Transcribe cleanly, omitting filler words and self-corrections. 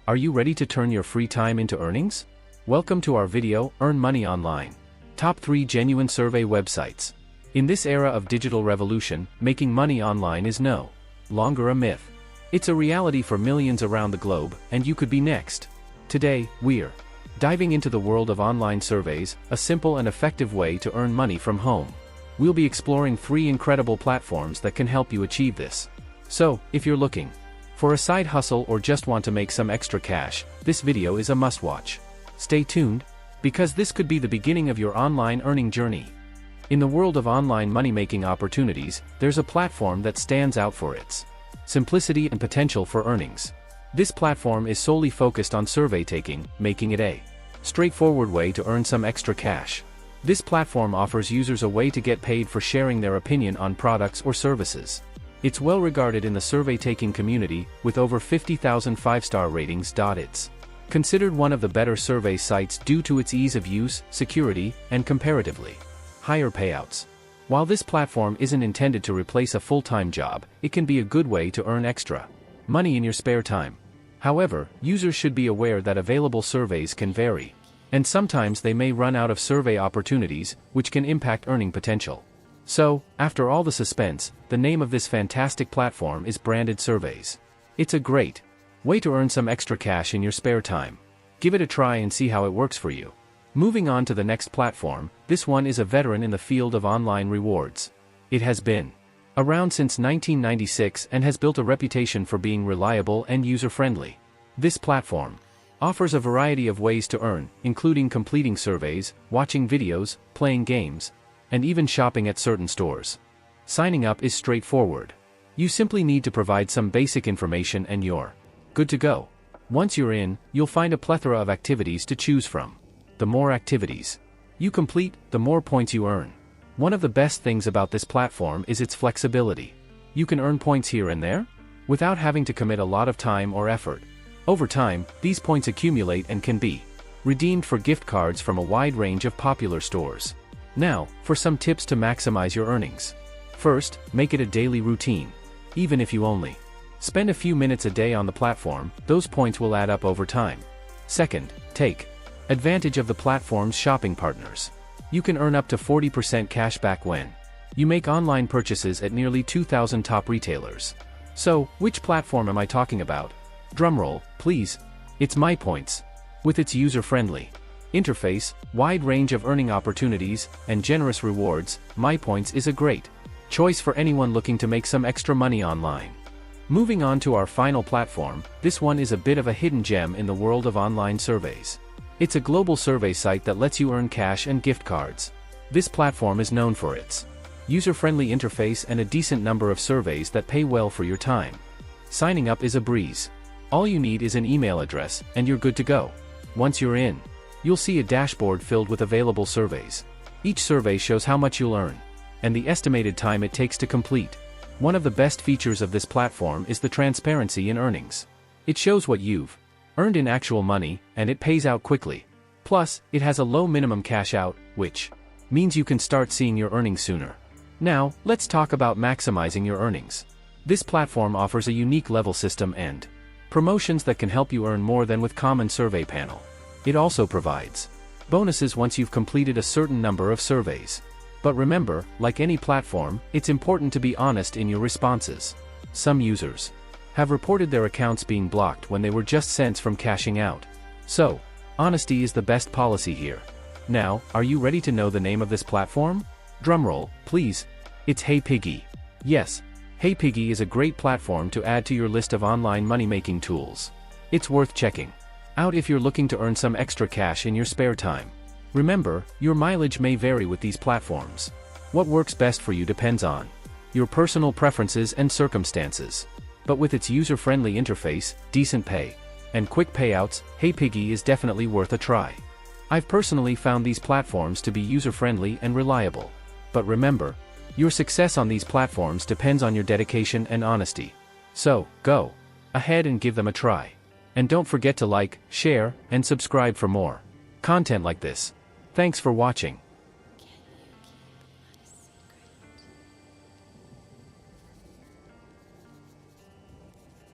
Are you ready to turn your free time into earnings? Welcome to our video, Earn Money Online. Top 3 Genuine Survey Websites. In this era of digital revolution, making money online is no longer a myth. It's a reality for millions around the globe, and you could be next. Today, we're diving into the world of online surveys, a simple and effective way to earn money from home. We'll be exploring 3 incredible platforms that can help you achieve this. So, if you're looking for a side hustle or just want to make some extra cash, this video is a must-watch. Stay tuned, because this could be the beginning of your online earning journey. In the world of online money-making opportunities, there's a platform that stands out for its simplicity and potential for earnings. This platform is solely focused on survey taking, making it a straightforward way to earn some extra cash. This platform offers users a way to get paid for sharing their opinion on products or services. It's well regarded in the survey-taking community, with over 50,000 5-star ratings. It's considered one of the better survey sites due to its ease of use, security, and comparatively higher payouts. While this platform isn't intended to replace a full-time job, it can be a good way to earn extra money in your spare time. However, users should be aware that available surveys can vary, and sometimes they may run out of survey opportunities, which can impact earning potential. So, after all the suspense, the name of this fantastic platform is Branded Surveys. It's a great way to earn some extra cash in your spare time. Give it a try and see how it works for you. Moving on to the next platform, this one is a veteran in the field of online rewards. It has been around since 1996 and has built a reputation for being reliable and user-friendly. This platform offers a variety of ways to earn, including completing surveys, watching videos, playing games, and even shopping at certain stores. Signing up is straightforward. You simply need to provide some basic information and you're good to go. Once you're in, you'll find a plethora of activities to choose from. The more activities you complete, the more points you earn. One of the best things about this platform is its flexibility. You can earn points here and there, without having to commit a lot of time or effort. Over time, these points accumulate and can be redeemed for gift cards from a wide range of popular stores. Now, for some tips to maximize your earnings. First, make it a daily routine. Even if you only spend a few minutes a day on the platform, those points will add up over time. Second, take advantage of the platform's shopping partners. You can earn up to 40% cash back when you make online purchases at nearly 2,000 top retailers. So, which platform am I talking about? Drumroll, please. It's MyPoints. With its user-friendly interface, wide range of earning opportunities, and generous rewards, MyPoints is a great choice for anyone looking to make some extra money online. Moving on to our final platform, this one is a bit of a hidden gem in the world of online surveys. It's a global survey site that lets you earn cash and gift cards. This platform is known for its user-friendly interface and a decent number of surveys that pay well for your time. Signing up is a breeze. All you need is an email address, and you're good to go. Once you're in, you'll see a dashboard filled with available surveys. Each survey shows how much you'll earn, and the estimated time it takes to complete. One of the best features of this platform is the transparency in earnings. It shows what you've earned in actual money, and it pays out quickly. Plus, it has a low minimum cash out, which means you can start seeing your earnings sooner. Now, let's talk about maximizing your earnings. This platform offers a unique level system and promotions that can help you earn more than with common survey panel. It also provides bonuses once you've completed a certain number of surveys. But remember, like any platform, it's important to be honest in your responses. Some users have reported their accounts being blocked when they were just cents from cashing out. So, honesty is the best policy here. Now, are you ready to know the name of this platform? Drumroll, please. It's HeyPiggy. Yes, HeyPiggy is a great platform to add to your list of online money-making tools. It's worth checking out if you're looking to earn some extra cash in your spare time. Remember, your mileage may vary with these platforms. What works best for you depends on your personal preferences and circumstances. But with its user-friendly interface, decent pay, and quick payouts, HeyPiggy is definitely worth a try. I've personally found these platforms to be user-friendly and reliable. But remember, your success on these platforms depends on your dedication and honesty. So, go ahead and give them a try. And don't forget to like, share, and subscribe for more content like this. Thanks for watching.